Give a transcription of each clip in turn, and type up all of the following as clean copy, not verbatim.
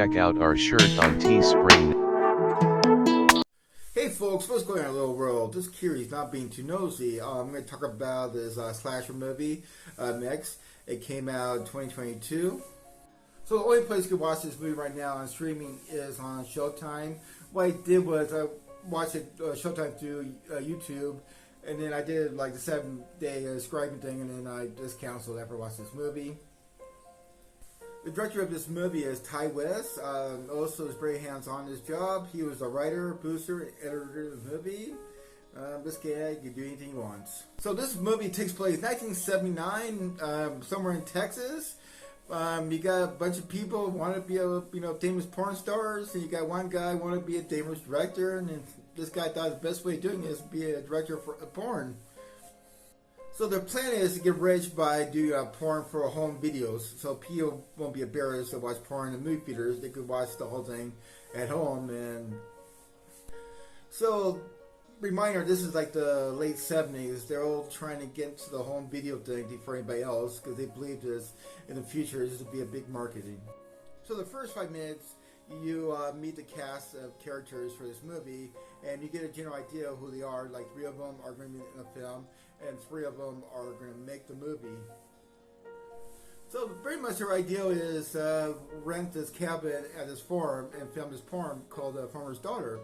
check out our shirt on Teespring. Hey folks, what's going on in the little world? Just curious, not being too nosy. I'm going to talk about this slasher movie, Mix. It came out in 2022. So the only place you can watch this movie right now on streaming is on Showtime. What I did was I watched it Showtime through YouTube, and then I did like the 7-day subscribing thing, and then I just canceled after I watched this movie. The director of this movie is Ty West. Also is very hands-on in his job. He was a writer, producer, and editor of the movie. This guy can do anything he wants. So this movie takes place in 1979, somewhere in Texas. You got a bunch of people who want to be famous porn stars, and you got one guy who want to be a famous director, and then this guy thought the best way of doing it is to be a director for porn. So their plan is to get rich by doing porn for home videos. So people won't be embarrassed to watch porn in movie theaters. They could watch the whole thing at home. And so, reminder, this is like the late 70s. They're all trying to get into the home video thing before anybody else because they believe this in the future this will be a big marketing. So the first 5 minutes, you meet the cast of characters for this movie, and you get a general idea of who they are. Like 3 of them are going to be in the film, and 3 of them are going to make the movie. So pretty much their idea is rent this cabin at this farm and film this porn called The Farmer's Daughter.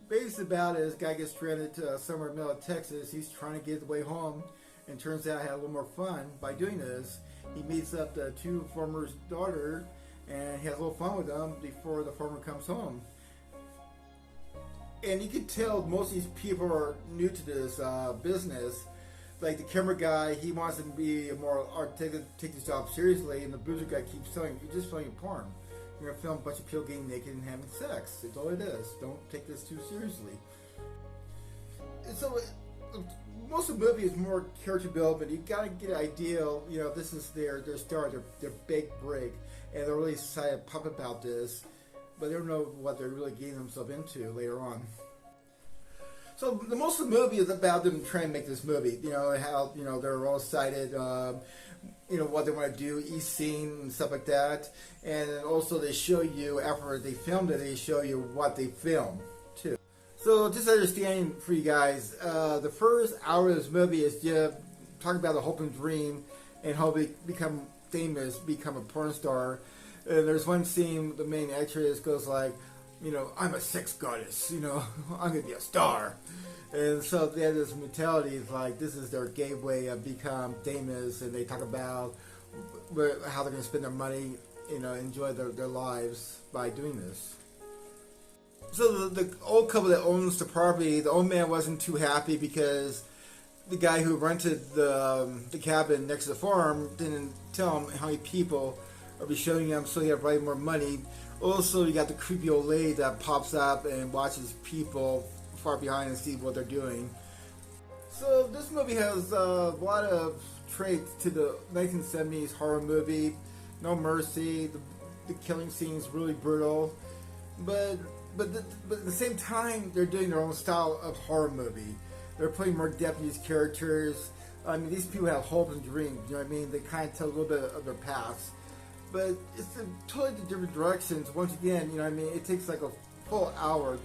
Basically about it is a guy gets stranded somewhere in the middle of Texas. He's trying to get his way home, and turns out he had a little more fun by doing this. He meets up the 2 farmers' daughter, and he has a little fun with them before the farmer comes home. And you can tell most of these people are new to this business. Like the camera guy, he wants to be more artistic, take this job seriously, and the boozer guy keeps telling you're just filming porn. You're gonna film a bunch of people getting naked and having sex. It's all it is. Don't take this too seriously. And so most of the movie is more character development. You gotta get an idea. This is their star, their big break, and they're really excited to pop about this, but they don't know what they're really getting themselves into later on. So the most of the movie is about them trying to make this movie. How they're all excited. What they want to do, each scene and stuff like that. And also they show you after they filmed it, they show you what they filmed too. So just understanding for you guys, the first hour of this movie is just talking about the hope and dream and how they become famous, become a porn star. And there's one scene the main actress goes like, I'm a sex goddess, I'm going to be a star. And so they have this mentality, it's like this is their gateway of become famous, and they talk about how they're going to spend their money, enjoy their lives by doing this. So the old couple that owns the property, the old man wasn't too happy because the guy who rented the cabin next to the farm didn't tell him how many people are be showing him, so he had right more money. Also, you got the creepy old lady that pops up and watches people far behind and see what they're doing. So this movie has a lot of traits to the 1970s horror movie. No mercy. The killing scene is really brutal, but at the same time, they're doing their own style of horror movie. They're putting more depth in these characters. I mean, these people have hope and dreams. You know what I mean? They kind of tell a little bit of their past. But it's in totally different directions. Once again, it takes like a full hour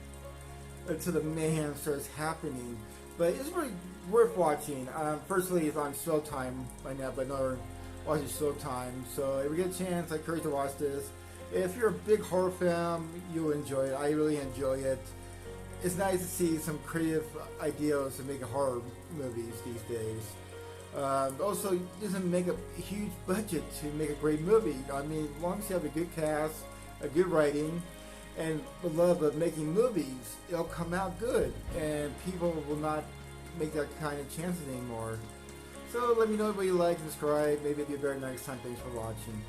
until the mayhem starts happening. But it's really worth watching. Firstly, it's on Showtime right now, but no, watching Showtime. So if you get a chance, I encourage you to watch this. If you're a big horror fan, you'll enjoy it. I really enjoy it. It's nice to see some creative ideas to make horror movies these days. Also, it doesn't make a huge budget to make a great movie. I mean, as long as you have a good cast, a good writing, and the love of making movies, it'll come out good, and people will not make that kind of chances anymore. So let me know what you like and subscribe. Maybe it'll be better next time. Thanks for watching.